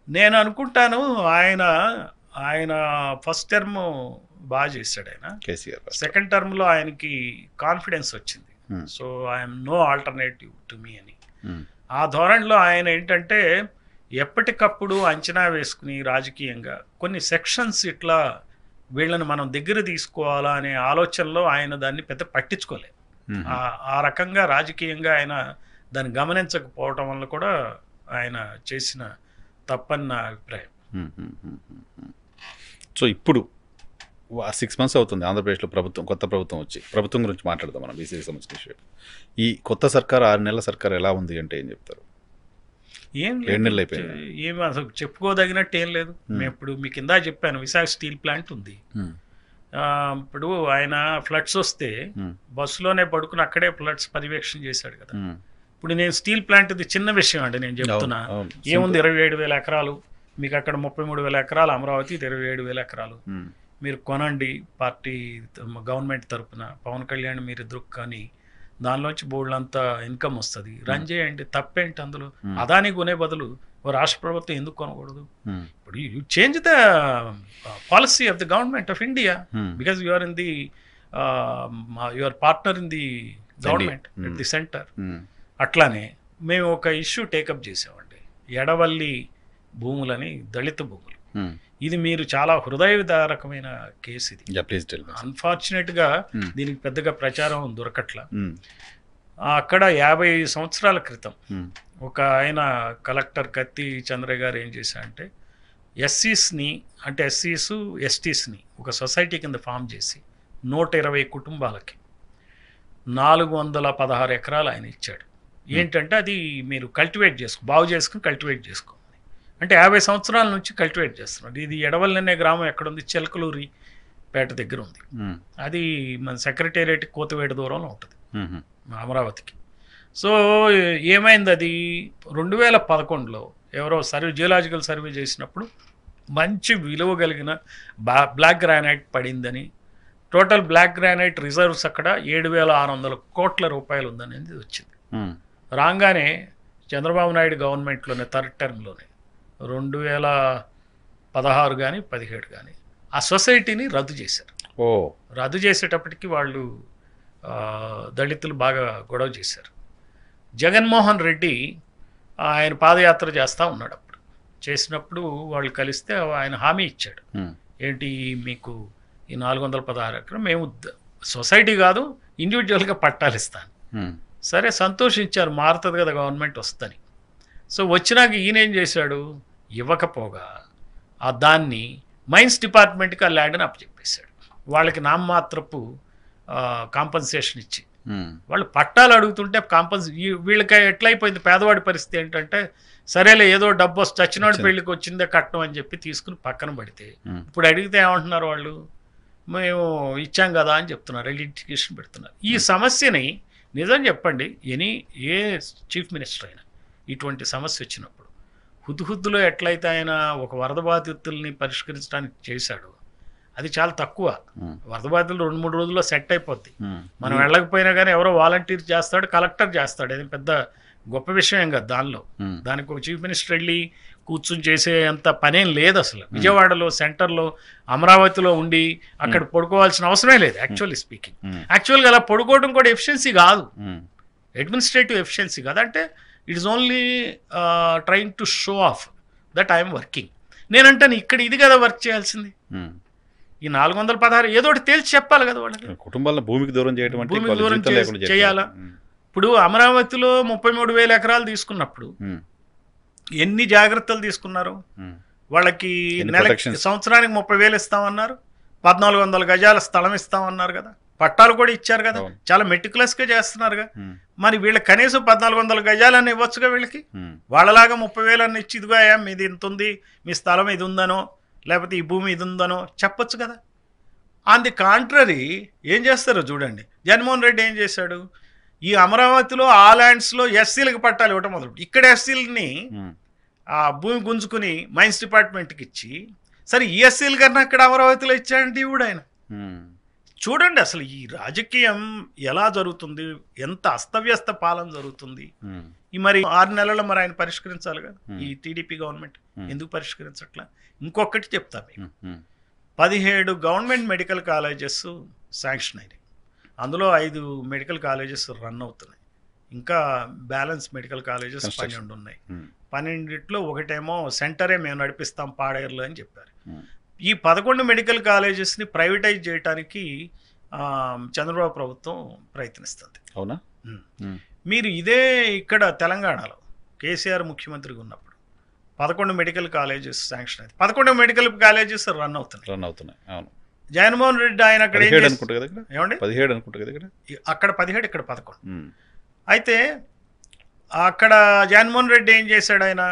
నేను అనుకుంటాను ఆయన ఆయన ఫస్ట్ టర్మ్ బాగా చేశాడు ఆయన. కేసీఆర్ సెకండ్ టర్మ్లో ఆయనకి కాన్ఫిడెన్స్ వచ్చింది. So I'm no alternative to me అని. ఆ ధోరణిలో ఆయన ఏంటంటే ఎప్పటికప్పుడు అంచనా వేసుకుని రాజకీయంగా కొన్ని సెక్షన్స్ ఇట్లా వీళ్ళని మనం దగ్గర తీసుకోవాలా అనే ఆలోచనలో ఆయన దాన్ని పెద్ద పట్టించుకోలేదు. ఆ రకంగా రాజకీయంగా ఆయన దాన్ని గమనించకపోవటం వల్ల కూడా ఆయన చేసిన తప్పని నా అభిప్రాయం. సో ఇప్పుడు 6 months అవుతుంది ఆంధ్రప్రదేశ్లో కొత్త ప్రభుత్వం వచ్చి. ప్రభుత్వం గురించి మాట్లాడదాం మనం, బీసీకి సంబంధించిన విషయం. ఈ కొత్త సర్కార్ 6 నెలల సర్కార్ ఎలా ఉంది అంటే ఏం చెప్తారు? ఏం 7 నెలలు అయిపోయింది. ఏం అసలు చెప్పుకోదగినట్టు ఏం లేదు. మేము ఇప్పుడు మీకు ఇందా చెప్పాను, విశాఖ స్టీల్ ప్లాంట్ ఉంది. ఇప్పుడు ఆయన ఫ్లడ్స్ వస్తే బస్సులోనే పడుకుని అక్కడే ఫ్లడ్స్ పర్యవేక్షణ చేశాడు కదా. ఇప్పుడు నేను స్టీల్ ప్లాంట్ ఇది చిన్న విషయం అండి, నేను చెప్తున్నా. ఏముంది, 27,000 ఎకరాలు మీకు అక్కడ, 33,000 ఎకరాలు అమరావతి, 27,000 ఎకరాలు మీరు కొనండి. పార్టీ గవర్నమెంట్ తరఫున పవన్ కళ్యాణ్ మీరు ఇద్దరు కానీ దానిలోంచి బోర్డులంతా ఇన్కమ్ వస్తుంది, రన్ చేయండి, తప్పేంటి అందులో. అదాని కొనే బదులు రాష్ట్ర ప్రభుత్వం ఎందుకు కొనకూడదు? ఇప్పుడు you change the policy of the government of India because you are in the your partner in the government at the centre. అట్లానే మేము ఒక ఇష్యూ టేకప్ చేసామండి, ఎడవల్లి భూములని, దళిత భూములు. ఇది మీరు చాలా హృదయవిదారకమైన కేసు ఇది. అన్ఫార్చునేట్గా దీనికి పెద్దగా ప్రచారం దొరకట్లా. అక్కడ 50 సంవత్సరాల క్రితం ఒక ఆయన కలెక్టర్ కత్తి చంద్రయ్య గారు ఏం చేశారంటే ఎస్సీస్ని, అంటే ఎస్సీస్ ఎస్టీస్ని ఒక సొసైటీ కింద ఫామ్ చేసి 120 కుటుంబాలకి 416 ఎకరాలు ఆయన ఇచ్చాడు. ఏంటంటే అది మీరు కల్టివేట్ బాగు చేసుకుని కల్టివేట్ చేసుకో అంటే 50 సంవత్సరాల నుంచి కల్టివేట్ చేస్తున్నారు. ఇది ఎడవల్లి అనే గ్రామం ఎక్కడుంది, చిలకలూరి పేట దగ్గర ఉంది. అది మన సెక్రటేరియట్ కోతవేట దూరంలో ఉంటుంది అమరావతికి. సో ఏమైంది, అది 2011లో ఎవరో జియోలాజికల్ సర్వే చేసినప్పుడు మంచి విలువ కలిగిన బ్లాక్ గ్రానైట్ పడిందని, టోటల్ బ్లాక్ గ్రానైట్ రిజర్వ్స్ అక్కడ 7,600 కోట్ల రూపాయలు ఉందనేది వచ్చింది. రాగానే చంద్రబాబు నాయుడు గవర్నమెంట్లోనే థర్డ్ టర్మ్లోనే 2016 కానీ 17 కానీ ఆ సొసైటీని రద్దు చేశారు. రద్దు చేసేటప్పటికి వాళ్ళు దళితులు బాగా గొడవ చేశారు. జగన్మోహన్ రెడ్డి ఆయన పాదయాత్ర చేస్తూ ఉన్నాడు. అప్పుడు చేసినప్పుడు వాళ్ళు కలిస్తే ఆయన హామీ ఇచ్చాడు, ఏంటి మీకు ఈ 416 ఎకరం మేము సొసైటీ కాదు ఇండివిజువల్గా పట్టాలు ఇస్తాను. సరే సంతోషించారు, మారుతుంది కదా గవర్నమెంట్ వస్తుందని. సో వచ్చినాక ఈయన ఏం చేశాడు, ఇవ్వకపోగా దాన్ని మైన్స్ డిపార్ట్మెంట్కి ఆ ల్యాండ్ని అప్పచెప్పేశాడు. వాళ్ళకి నామమాత్రపు కాంపన్సేషన్ ఇచ్చి వాళ్ళు పట్టాలు అడుగుతుంటే వీళ్ళకి ఎట్లయిపోయింది, పేదవాడి పరిస్థితి ఏంటంటే సరేలే ఏదో డబ్బు వస్తే చచ్చినోడి పెళ్ళికి వచ్చిందే కట్టం అని చెప్పి తీసుకుని పక్కన పడితే ఇప్పుడు అడిగితే ఏమంటున్నారు వాళ్ళు, మేము ఇచ్చాం కదా అని చెప్తున్నారు, లిటిగేషన్ పెడుతున్నారు. ఈ సమస్యని నిజం చెప్పండి, ఏ చీఫ్ మినిస్టర్ అయినా ఇటువంటి సమస్య వచ్చినప్పుడు హుద్దులో ఎట్లయితే ఆయన ఒక వరద బాధితుల్ని పరిష్కరించడానికి చేశాడు, అది చాలా తక్కువ. వరద బాధితులు 2-3 రోజుల్లో సెట్ అయిపోద్ది. మనం వెళ్ళకపోయినా కానీ ఎవరో వాలంటీర్ చేస్తాడు, కలెక్టర్ చేస్తాడు, అది పెద్ద గొప్ప విషయం ఏం కదా దానిలో. దానికి ఒక చీఫ్ మినిస్టర్ వెళ్ళి కూర్చుని చేసే అంత పనేం లేదు అసలు. విజయవాడలో సెంటర్లో అమరావతిలో ఉండి అక్కడ పడుకోవాల్సిన అవసరమే లేదు యాక్చువల్లీ స్పీకింగ్. యాక్చువల్గా అలా పడుకోవడం కూడా ఎఫిషియన్సీ కాదు, అడ్మినిస్ట్రేటివ్ ఎఫిషియన్సీ కాదు. అంటే it is only trying to show off that I'm working. నేనంటాను ఇక్కడ ఇది కదా వర్క్ చేయాల్సింది. ఈ 416 ఏదో ఒకటి తేల్చి చెప్పాలి కదా వాళ్ళకి. కుటుంబాలను భూమికి దూరం చేయడం, భూమికి దూరం చేయాలా? ఇప్పుడు అమరావతిలో 33,000 ఎకరాలు తీసుకున్నప్పుడు ఎన్ని జాగ్రత్తలు తీసుకున్నారు? వాళ్ళకి సంవత్సరానికి 30,000 ఇస్తామన్నారు, 1,400 గజాల స్థలం ఇస్తామన్నారు కదా, పట్టాలు కూడా ఇచ్చారు కదా, చాలా మెటికులస్గా చేస్తున్నారుగా. మరి వీళ్ళకి కనీసం 1,400 గజాలని ఇవ్వచ్చుగా వీళ్ళకి. వాళ్ళలాగా 30,000 అని ఇచ్చి ఇదిగో మీది ఇంత ఉంది, మీ స్థలం ఇది ఉందనో లేకపోతే ఈ భూమి ఇది ఉందనో చెప్పొచ్చు కదా. ఆన్ ది కాంట్రరీ ఏం చేస్తారో చూడండి. జగన్మోహన్ రెడ్డి ఏం చేశాడు, ఈ అమరావతిలో ఆ ల్యాండ్స్లో ఎస్సీలకు పట్టాలు ఇవ్వటం మొదలు, ఇక్కడ ఎస్సీలని ఆ భూమి గుంజుకుని మైన్స్ డిపార్ట్మెంట్కి ఇచ్చి, సరే ఈ ఎస్సీల కన్నా అక్కడ అమరావతిలో ఇచ్చాడంటే ఇవిడు ఆయన. చూడండి అసలు ఈ రాజకీయం ఎలా జరుగుతుంది, ఎంత అస్తవ్యస్త పాలన జరుగుతుంది. ఈ మరి 6 నెలల్లో మరి ఆయన పరిష్కరించాలి కదా ఈ టీడీపీ గవర్నమెంట్. ఎందుకు పరిష్కరించట్లా? ఇంకొకటి చెప్తా మీకు, 17 గవర్నమెంట్ మెడికల్ కాలేజెస్ శాంక్షన్ అయినాయి. అందులో 5 మెడికల్ కాలేజెస్ రన్ అవుతున్నాయి. ఇంకా బ్యాలెన్స్ మెడికల్ కాలేజెస్ 12 ఉన్నాయి. 12లో ఒకటేమో సెంటరే మేము నడిపిస్తాం పాడేరులో అని చెప్పారు. ఈ 11 మెడికల్ కాలేజెస్ని ప్రైవేటైజ్ చేయడానికి చంద్రబాబు ప్రభుత్వం ప్రయత్నిస్తుంది. అవునా? మీరు ఇదే ఇక్కడ తెలంగాణలో కేసీఆర్ ముఖ్యమంత్రిగా ఉన్నప్పుడు 11 మెడికల్ కాలేజెస్ శాంక్షన్ అయింది. 11 మెడికల్ కాలేజెస్ రన్ అవుతున్నాయి. అవును. జగన్మోహన్ రెడ్డి ఆయన అక్కడ ఏమండి 17 అనుకుంటా కదా, అక్కడ 17 ఇక్కడ 11. అయితే అక్కడ జగన్మోహన్ రెడ్డి ఏం చేశాడు, ఆయన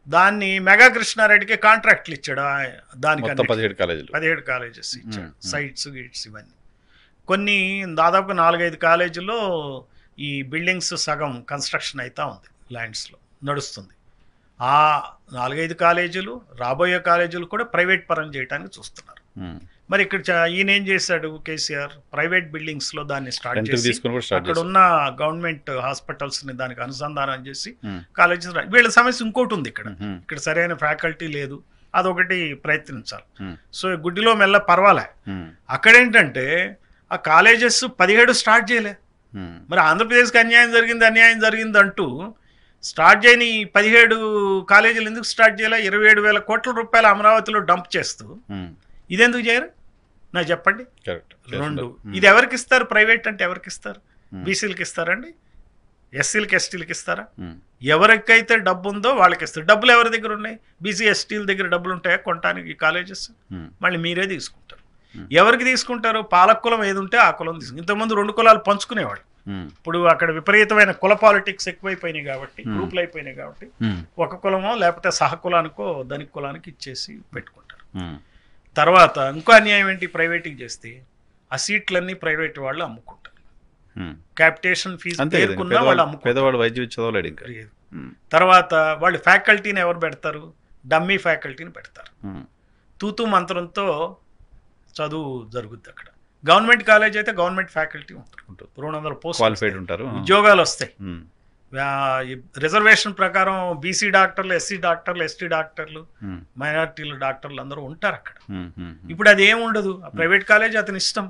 దాన్ని మెగా కృష్ణారెడ్డికి కాంట్రాక్ట్లు ఇచ్చాడు. దానికి 17 కాలేజెస్ ఇచ్చాడు. సైట్స్ గిట్స్ ఇవన్నీ కొన్ని దాదాపు 4-5 కాలేజీల్లో ఈ బిల్డింగ్స్ సగం కన్స్ట్రక్షన్ అవుతా ఉంది, ల్యాండ్స్లో నడుస్తుంది. ఆ 4-5 కాలేజీలు రాబోయే కాలేజీలు కూడా ప్రైవేట్ పరం చేయడానికి చూస్తున్నారు. మరి ఇక్కడ ఈయన ఏం చేశాడు కేసీఆర్, ప్రైవేట్ బిల్డింగ్స్లో దాన్ని స్టార్ట్ చేసి అక్కడ ఉన్న గవర్నమెంట్ హాస్పిటల్స్ని దానికి అనుసంధానం చేసి కాలేజెస్. వీళ్ళ సమస్య ఇంకోటి ఉంది, ఇక్కడ సరైన ఫ్యాకల్టీ లేదు, అదొకటి ప్రయత్నించాలి. సో గుడ్డిలో మెల్ల పర్వాలే. అక్కడేంటంటే ఆ కాలేజెస్ 17 స్టార్ట్ చేయలే. మరి ఆంధ్రప్రదేశ్కి అన్యాయం జరిగింది అంటూ స్టార్ట్ చేయని 17 కాలేజీలు ఎందుకు స్టార్ట్ చేయాలి? 27,000 కోట్ల రూపాయలు అమరావతిలో డంప్ చేస్తూ ఇదెందుకు చేయరు నాకు చెప్పండి. 2 ఇది ఎవరికి ఇస్తారు? ప్రైవేట్ అంటే ఎవరికి ఇస్తారు? బీసీలకి ఇస్తారండి? ఎస్సీలకి ఎస్టీలకి ఇస్తారా? ఎవరికైతే డబ్బు ఉందో వాళ్ళకి ఇస్తారు. డబ్బులు ఎవరి దగ్గర ఉన్నాయి? బీసీ ఎస్టీల దగ్గర డబ్బులు ఉంటాయా కొనడానికి ఈ కాలేజెస్? మళ్ళీ మీరే తీసుకుంటారు. ఎవరికి తీసుకుంటారు? పాలక కులం ఏది ఉంటే ఆ కులం తీసుకుంటారు. ఇంతకుముందు 2 కులాలు పంచుకునేవాళ్ళు. ఇప్పుడు అక్కడ విపరీతమైన కుల పాలిటిక్స్ ఎక్కువైపోయినాయి కాబట్టి, గ్రూపులు అయిపోయినాయి కాబట్టి ఒక కులమో లేకపోతే సహకులానికో ధనిక కులానికి ఇచ్చేసి పెట్టుకుంటారు. తర్వాత ఇంకో అన్యాయం ఏంటి? ప్రైవేట్కి చేస్తే ఆ సీట్లన్నీ ప్రైవేట్ వాళ్ళు అమ్ముకుంటారు. క్యాపిటేషన్ ఫీజు పేరుకున్నా వాళ్ళు అమ్ముకుంటారు. తర్వాత వాళ్ళు ఫ్యాకల్టీని ఎవరు పెడతారు? డమ్మీ ఫ్యాకల్టీని పెడతారు. తూతూ మంత్రంతో చదువు జరుగుద్ది అక్కడ. గవర్నమెంట్ కాలేజ్ అయితే గవర్నమెంట్ ఫ్యాకల్టీ ఉంటుంది, 200 పోస్టులు ఉంటారు, ఉద్యోగాలు వస్తాయి. రిజర్వేషన్ ప్రకారం బీసీ డాక్టర్లు, ఎస్సీ డాక్టర్లు, ఎస్టీ డాక్టర్లు, మైనారిటీల డాక్టర్లు అందరూ ఉంటారు అక్కడ. ఇప్పుడు అది ఏముండదు. ఆ ప్రైవేట్ కాలేజ్ అతని ఇష్టం.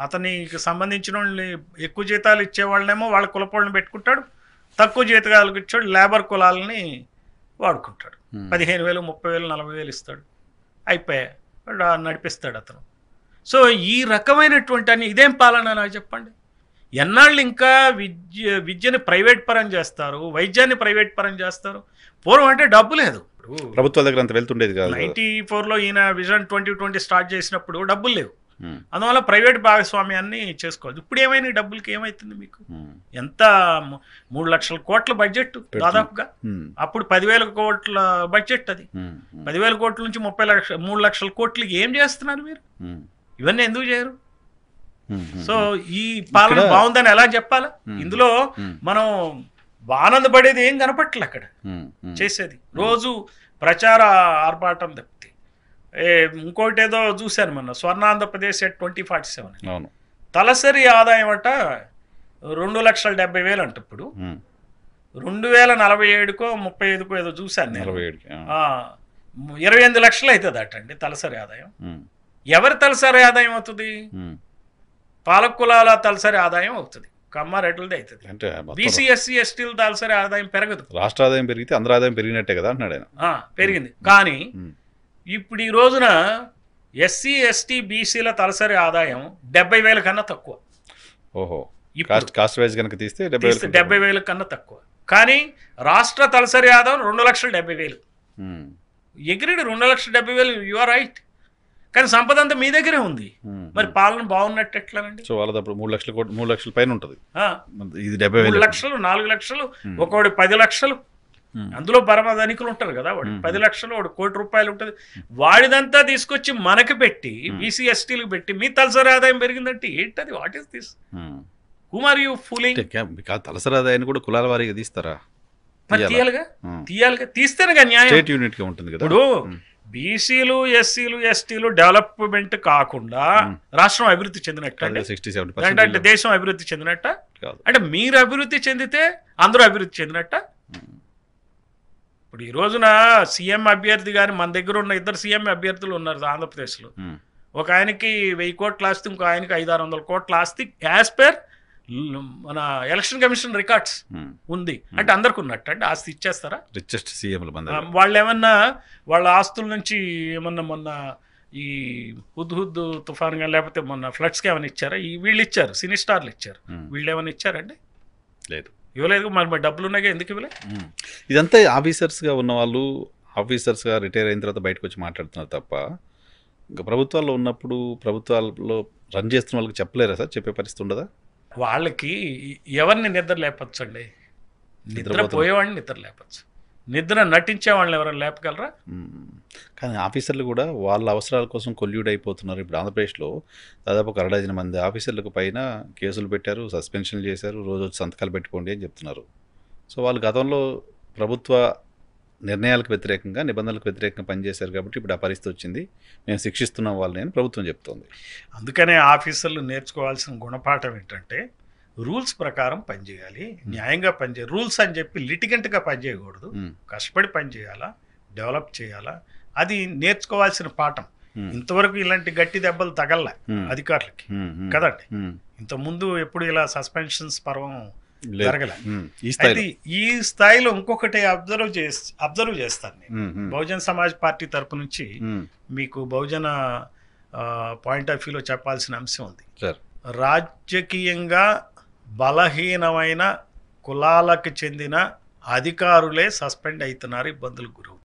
అతనికి సంబంధించిన వాళ్ళని ఎక్కువ జీతాలు ఇచ్చే వాళ్ళనేమో వాళ్ళ కులపోళ్ళని పెట్టుకుంటాడు, తక్కువ జీతాలకు ఇచ్చాడు లేబర్ కులాలని వాడుకుంటాడు. 15,000, 30,000, 40,000 ఇస్తాడు, అయిపోయా నడిపిస్తాడు అతను. సో ఈ రకమైనటువంటి అని ఇదేం పాలన నాకు చెప్పండి. ఎన్నాళ్ళు ఇంకా విద్యని ప్రైవేట్ పరం చేస్తారు, వైద్యాన్ని ప్రైవేట్ పరం చేస్తారు. పూర్వం అంటే డబ్బు లేదు, ప్రభుత్వాల దగ్గర అంత వెళ్తుండేది కాదు. 94లో ఈయన విజన్ 2020 స్టార్ట్ చేసినప్పుడు డబ్బులు లేవు, అందువల్ల ప్రైవేట్ భాగస్వామ్యాన్ని చేసుకోవాలి. ఇప్పుడు ఏమైనా డబ్బులకి ఏమవుతుంది మీకు? ఎంత 3 లక్షల కోట్ల బడ్జెట్ దాదాపుగా. అప్పుడు 10,000 కోట్ల బడ్జెట్. అది 10,000 కోట్ల నుంచి 3 లక్షల కోట్లు ఏం చేస్తున్నారు మీరు? ఇవన్నీ ఎందుకు చేయరు? సో ఈ పాలన బాగుందని ఎలా చెప్పాలా? ఇందులో మనం ఆనందపడేది ఏం కనపట్లే అక్కడ చేసేది. రోజు ప్రచార ఆర్భాటం తప్పితే. ఇంకోటి ఏదో చూశాను మొన్న, స్వర్ణాంధ్రప్రదేశ్ 2047 తలసరి ఆదాయం అట 2,70,000 అంట. ఇప్పుడు 2047కో 35కో ఏదో చూశాను నేను, 28 లక్షలు అవుతుంది అట అండి తలసరి ఆదాయం. ఎవరి తలసరి ఆదాయం అవుతుంది? పాలక కులాల తలసరి ఆదాయం అవుతుంది, కమ్మారెడ్లది అవుతుంది. బీసీ, ఎస్సీ, ఎస్టీల తలసరి ఆదాయం పెరగదు. రాష్ట్ర ఆదాయం పెరిగితే అందరి ఆదాయం పెరిగినట్టే కదా అంటున్నాడు ఆయన. పెరిగింది. కానీ ఇప్పుడు ఈ రోజున ఎస్సీ, ఎస్టీ, బీసీల తలసరి ఆదాయం 70,000 కన్నా తక్కువ. ఓహో, కాస్ట్ వైజ్ కనుక తీస్తే 70,000 కన్నా తక్కువ. కానీ రాష్ట్ర తలసరి ఆదాయం 2,70,000. ఎగిరిడు 2,70,000. You are right. కానీ సంపద అంతా మీ దగ్గరే ఉంది. మరి పాలన బాగున్నట్టు ఎట్లానండి? సో వాళ్ళప్పుడు 3 లక్షల పైన ఉంటుంది. ఇది 3 లక్షలు, 4 లక్షలు, ఒకటి 10 లక్షలు. అందులో పరమ ధనికులు ఉంటారు కదా, వాడు 10 లక్షలు, వాడు ₹1,00,00,000 ఉంటుంది. వాడిదంతా తీసుకొచ్చి మనకి పెట్టి బీసీ, ఎస్టీలకు పెట్టి మీ తలసరి ఆదాయం పెరిగిందంటే ఏంటది? What is this? Whom are you fooling? తలసరి ఆదాయాన్ని కూడా కులాల వారీగా తీస్తారా? తీయాలిగా. తీస్తేనే న్యాయం. స్టేట్ యూనిట్ గా ఉంటుంది కదా. ఇప్పుడు బీసీలు, ఎస్సీలు, ఎస్టీలు డెవలప్మెంట్ కాకుండా రాష్ట్రం అభివృద్ధి చెందినట్టు అంటే దేశం అభివృద్ధి చెందినట్ట? అంటే మీరు అభివృద్ధి చెందితే అందరూ అభివృద్ధి చెందినట్ట? ఇప్పుడు ఈ రోజున సీఎం అభ్యర్థి కానీ మన దగ్గర ఉన్న ఇద్దరు సీఎం అభ్యర్థులు ఉన్నారు ఆంధ్రప్రదేశ్లో. ఒక ఆయనకి 1000 కోట్ల ఆస్తి, ఇంకో ఆయనకి 500-600 కోట్ల ఆస్తి యాజ్ పర్ మన ఎలక్షన్ కమిషన్ రికార్డ్స్ ఉంది. అంటే అందరికి ఉన్నట్టు అంటే ఆస్తి ఇచ్చేస్తారా? రిచెస్ట్ సీఎంలు వాళ్ళు ఏమన్నా వాళ్ళ ఆస్తుల నుంచి ఏమన్నా మొన్న ఈ హుద్ తుఫాన్ కానీ లేకపోతే మొన్న ఫ్లడ్స్కి ఏమైనా ఇచ్చారా? వీళ్ళు ఇచ్చారు, సినీ స్టార్లు ఇచ్చారు. వీళ్ళు ఏమైనా ఇచ్చారండి? లేదు, ఇవ్వలేదు. మరి డబ్బులు ఉన్నాగా ఎందుకు ఇవ్వలే? ఇదంతా ఆఫీసర్స్గా ఉన్న వాళ్ళు ఆఫీసర్స్గా రిటైర్ అయిన తర్వాత బయటకు వచ్చి మాట్లాడుతున్నారు తప్ప ఇంకా ప్రభుత్వాల్లో ఉన్నప్పుడు ప్రభుత్వాల్లో రన్ చేస్తున్న వాళ్ళకి చెప్పలేరా సార్? చెప్పే పరిస్థితి ఉండదా? వాళ్ళకి ఎవరిని నిద్ర లేపచ్చండి? నిద్రపోయేవాడిని నిద్ర లేపచ్చు, నిద్ర నటించే వాళ్ళని ఎవరైనా లేపగలరా? కానీ ఆఫీసర్లు కూడా వాళ్ళ అవసరాల కోసం కొల్యూడ్ అయిపోతున్నారు. ఇప్పుడు ఆంధ్రప్రదేశ్లో దాదాపు 1 మంది ఆఫీసర్లకు పైన కేసులు పెట్టారు, సస్పెన్షన్లు చేశారు, రోజు వచ్చి సంతకాలు పెట్టుకోండి అని చెప్తున్నారు. సో వాళ్ళు గతంలో ప్రభుత్వ నిర్ణయాలకు వ్యతిరేకంగా, నిబంధనలకు వ్యతిరేకంగా పనిచేశారు కాబట్టి ఇప్పుడు ఆ పరిస్థితి వచ్చింది, మేము శిక్షిస్తున్నాం వాళ్ళని అని ప్రభుత్వం చెప్తోంది. అందుకనే ఆఫీసర్లు నేర్చుకోవాల్సిన గుణపాఠం ఏంటంటే రూల్స్ ప్రకారం పనిచేయాలి, న్యాయంగా పనిచేయాలి. రూల్స్ అని చెప్పి లిటిగెంట్గా పనిచేయకూడదు, కష్టపడి పనిచేయాలా, డెవలప్ చేయాలా, అది నేర్చుకోవాల్సిన పాఠం. ఇంతవరకు ఇలాంటి గట్టి దెబ్బలు తగల్లా అధికారులకి కదండి. ఇంతకుముందు ఎప్పుడు ఇలా సస్పెన్షన్స్ పర్వం జరగలే. అయితే ఈ స్థాయిలో ఇంకొకటి అబ్జర్వ్ చేస్తాను నేను. బహుజన సమాజ్ పార్టీ తరపు నుంచి మీకు బహుజన పాయింట్ ఆఫ్ వ్యూలో చెప్పాల్సిన అంశం ఉంది. రాజకీయంగా బలహీనమైన కులాలకు చెందిన అధికారులే సస్పెండ్ అవుతున్నారు, ఇబ్బందులకు గురవుతున్నారు.